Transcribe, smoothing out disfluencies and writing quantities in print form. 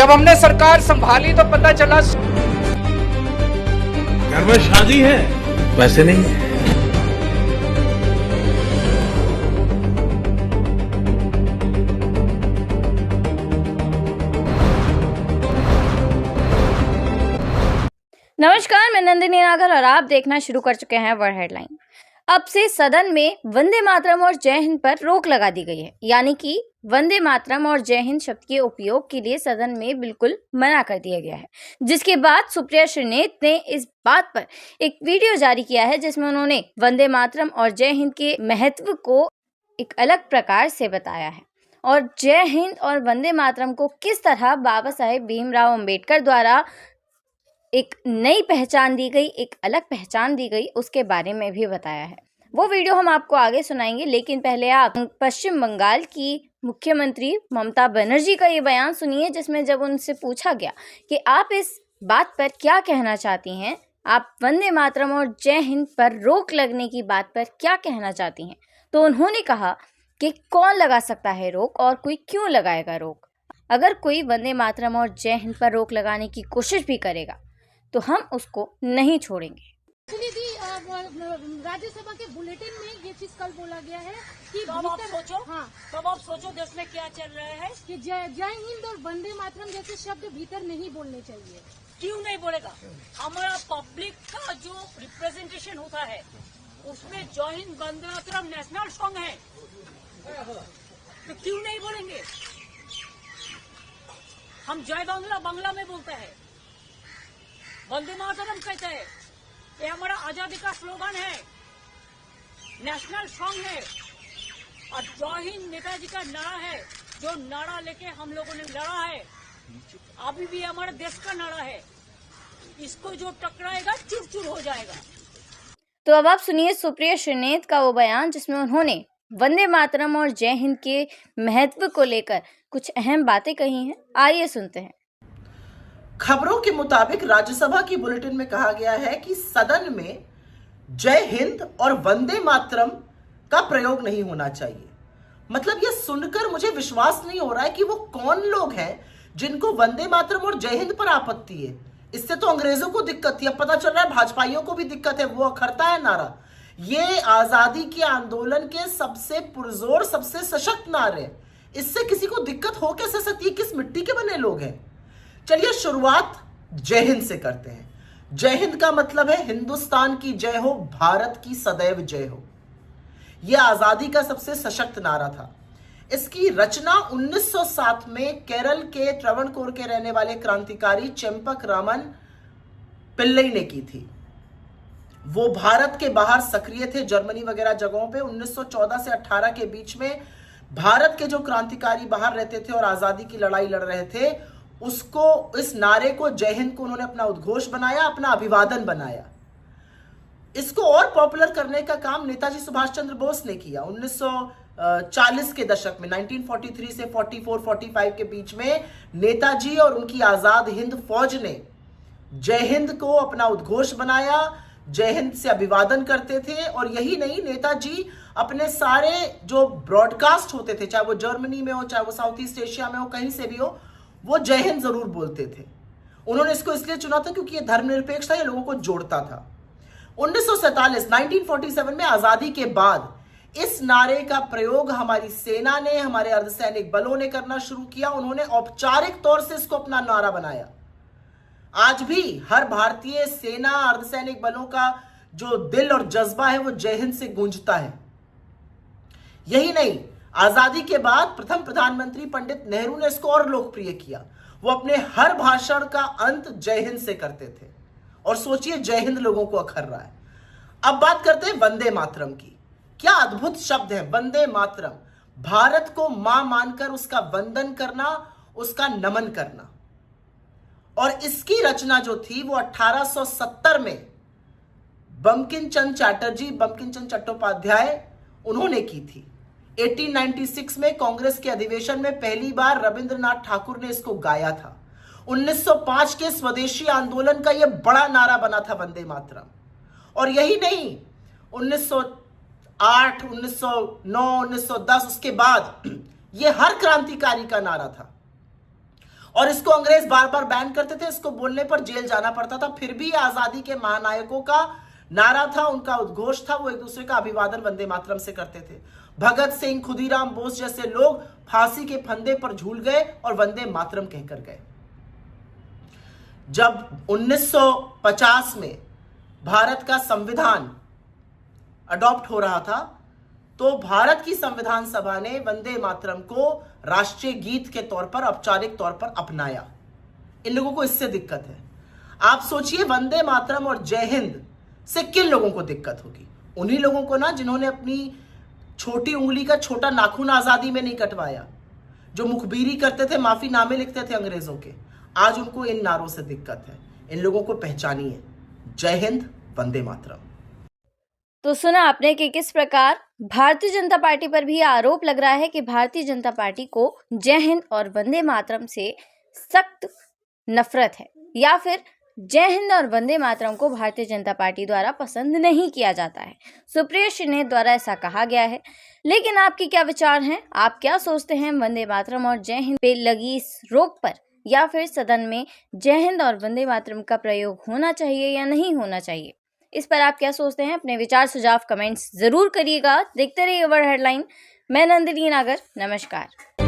जब हमने सरकार संभाली तो पता चला घर में शादी है, पैसे नहीं है। नमस्कार, मैं नंदिनी नागर और आप देखना शुरू कर चुके हैं वर्ल्ड हेडलाइन। अब से सदन में वंदे मातरम और जय हिंद पर रोक लगा दी गई है, यानी कि वंदे मातरम और जय हिंद शब्द के उपयोग के लिए सदन में बिल्कुल मना कर दिया गया है। जिसके बाद सुप्रिया श्रीनेत ने इस बात पर एक वीडियो जारी किया है जिसमें उन्होंने वंदे मातरम और जय हिंद के महत्व को एक अलग प्रकार से बताया है और जय हिंद और वंदे मातरम को किस तरह बाबा साहेब भीमराव अंबेडकर द्वारा एक नई पहचान दी गई, एक अलग पहचान दी गई, उसके बारे में भी बताया है। वो वीडियो हम आपको आगे सुनाएंगे, लेकिन पहले आप पश्चिम बंगाल की मुख्यमंत्री ममता बनर्जी का ये बयान सुनिए जिसमें जब उनसे पूछा गया कि आप इस बात पर क्या कहना चाहती हैं, आप वंदे मातरम और जय हिंद पर रोक लगने की बात पर क्या कहना चाहती हैं, तो उन्होंने कहा कि कौन लगा सकता है रोक और कोई क्यों लगाएगा रोक। अगर कोई वंदे मातरम और जय हिंद पर रोक लगाने की कोशिश भी करेगा तो हम उसको नहीं छोड़ेंगे। दीदी, राज्यसभा के बुलेटिन में ये चीज कल बोला गया है कि तब आप सोचो, हाँ, तब आप सोचो देश में क्या चल रहा है कि जय हिंद और वंदे मातरम जैसे शब्द भीतर नहीं बोलने चाहिए। क्यों नहीं बोलेगा? हमारा पब्लिक का जो रिप्रेजेंटेशन होता है उसमें जय हिंद वंदे मातरम नेशनल सॉन्ग है, तो क्यों नहीं बोलेंगे? हम जय बांग्ला बांग्ला में बोलते हैं, वंदे मातरम कहते हैं, ये हमारा आजादी का स्लोगन है, नेशनल सॉन्ग है। और जय हिंद नेताजी का नारा है, जो नारा लेके हम लोगों ने लड़ा है, अभी भी हमारे देश का नारा है। इसको जो टकराएगा चूर चूर हो जाएगा। तो अब आप सुनिए सुप्रिया श्रीनेत का वो बयान जिसमें उन्होंने वंदे मातरम और जय हिंद के महत्व को लेकर कुछ अहम बातें कही हैं। आइए सुनते हैं। खबरों के मुताबिक राज्यसभा की बुलेटिन में कहा गया है कि सदन में जय हिंद और वंदे मातरम का प्रयोग नहीं होना चाहिए। मतलब यह सुनकर मुझे विश्वास नहीं हो रहा है कि वो कौन लोग हैं जिनको वंदे मातरम और जय हिंद पर आपत्ति है। इससे तो अंग्रेजों को दिक्कत थी, अब पता चल रहा है भाजपाइयों को भी दिक्कत है, वो अखरता है नारा। ये आजादी के आंदोलन के सबसे पुरजोर, सबसे सशक्त नारे, इससे किसी को दिक्कत हो कैसे सकती है? किस मिट्टी के बने लोग हैं? चलिए शुरुआत जय हिंद से करते हैं। जय हिंद का मतलब है हिंदुस्तान की जय हो, भारत की सदैव जय हो। यह आजादी का सबसे सशक्त नारा था। इसकी रचना 1907 में केरल के ट्रवणकोर के रहने वाले क्रांतिकारी चेम्पक रामन पिल्लई ने की थी। वो भारत के बाहर सक्रिय थे, जर्मनी वगैरह जगहों पे। 1914 से 18 के बीच में भारत के जो क्रांतिकारी बाहर रहते थे और आजादी की लड़ाई लड़ रहे थे, उसको, इस नारे को, जय हिंद को उन्होंने अपना उद्घोष बनाया, अपना अभिवादन बनाया। इसको और पॉपुलर करने का काम नेताजी सुभाष चंद्र बोस ने किया। 1940 के दशक में 1943 से 44-45 के बीच में नेताजी और उनकी आजाद हिंद फौज ने जय हिंद को अपना उद्घोष बनाया, जय हिंद से अभिवादन करते थे। और यही नहीं, नेताजी अपने सारे जो ब्रॉडकास्ट होते थे, चाहे वो जर्मनी में हो, चाहे वो साउथ ईस्ट एशिया में हो, कहीं से भी हो, वो जय हिंद जरूर बोलते थे। उन्होंने इसको इसलिए चुना था क्योंकि ये धर्मनिरपेक्ष था, ये लोगों को जोड़ता था। 1947 में आजादी के बाद इस नारे का प्रयोग हमारी सेना ने, हमारे अर्धसैनिक बलों ने करना शुरू किया। उन्होंने औपचारिक तौर से इसको अपना नारा बनाया। आज भी हर भारतीय सेना, अर्धसैनिक बलों का जो दिल और जज्बा है वो जय हिंद से गूंजता है। यही नहीं, आजादी के बाद प्रथम प्रधानमंत्री पंडित नेहरू ने इसको और लोकप्रिय किया। वो अपने हर भाषण का अंत जय हिंद से करते थे। और सोचिए, जय हिंद लोगों को अखर रहा है। अब बात करते हैं वंदे मातरम की। क्या अद्भुत शब्द है वंदे मातरम। भारत को मां मानकर उसका वंदन करना, उसका नमन करना। और इसकी रचना जो थी वो 1870 में बंकिम चंद्र चट्टोपाध्याय उन्होंने की थी। 1896 में कांग्रेस के अधिवेशन में पहली बार रविंद्रनाथ ठाकुर ने इसको गाया था। 1905 के स्वदेशी आंदोलन का यह बड़ा नारा बना था वंदे मातरम। और यही नहीं, 1908, 1909, 1910, उसके बाद यह हर क्रांतिकारी का नारा था। और इसको अंग्रेज बार बार बैन करते थे, इसको बोलने पर जेल जाना पड़ता था, फिर भी आजादी के महानायकों का नारा था, उनका उद्घोष था, वो एक दूसरे का अभिवादन वंदे मातरम से करते थे। भगत सिंह, खुदीराम बोस जैसे लोग फांसी के फंदे पर झूल गए और वंदे मातरम कहकर गए। जब 1950 में भारत का संविधान अडॉप्ट हो रहा था, तो भारत की संविधान सभा ने वंदे मातरम को राष्ट्रीय गीत के तौर पर औपचारिक तौर पर अपनाया। इन लोगों को इससे दिक्कत है। आप सोचिए, वंदे मातरम और जय हिंद से किन लोगों को दिक्कत होगी? उन्हीं लोगों को ना जिन्होंने अपनी छोटी उंगली का छोटा नाखून आजादी में नहीं कटवाया, जो मुखबिरी करते थे, माफीनामे लिखते थे अंग्रेजों के। आज उनको इन नारों से दिक्कत है। इन लोगों को पहचानिए। जय हिंद, वंदे मातरम। तो सुना आपने कि किस प्रकार भारतीय जनता पार्टी पर भी आरोप लग रहा है कि भारतीय जनता पार्टी को जय हिंद और वंदे मातरम से सख्त नफरत है, या फिर जय हिंद और वंदे मातरम को भारतीय जनता पार्टी द्वारा पसंद नहीं किया जाता है। सुप्रिया श्रीनेत द्वारा ऐसा कहा गया है। लेकिन आपके क्या विचार हैं? आप क्या सोचते हैं वंदे मातरम और जय हिंद पे लगी इस रोक पर, या फिर सदन में जय हिंद और वंदे मातरम का प्रयोग होना चाहिए या नहीं होना चाहिए? इस पर आप क्या सोचते हैं? अपने विचार सुझाव कमेंट्स जरूर करिएगा। देखते रहिए वर्ल्ड हेडलाइन। मैं नंदिनी नागर, नमस्कार।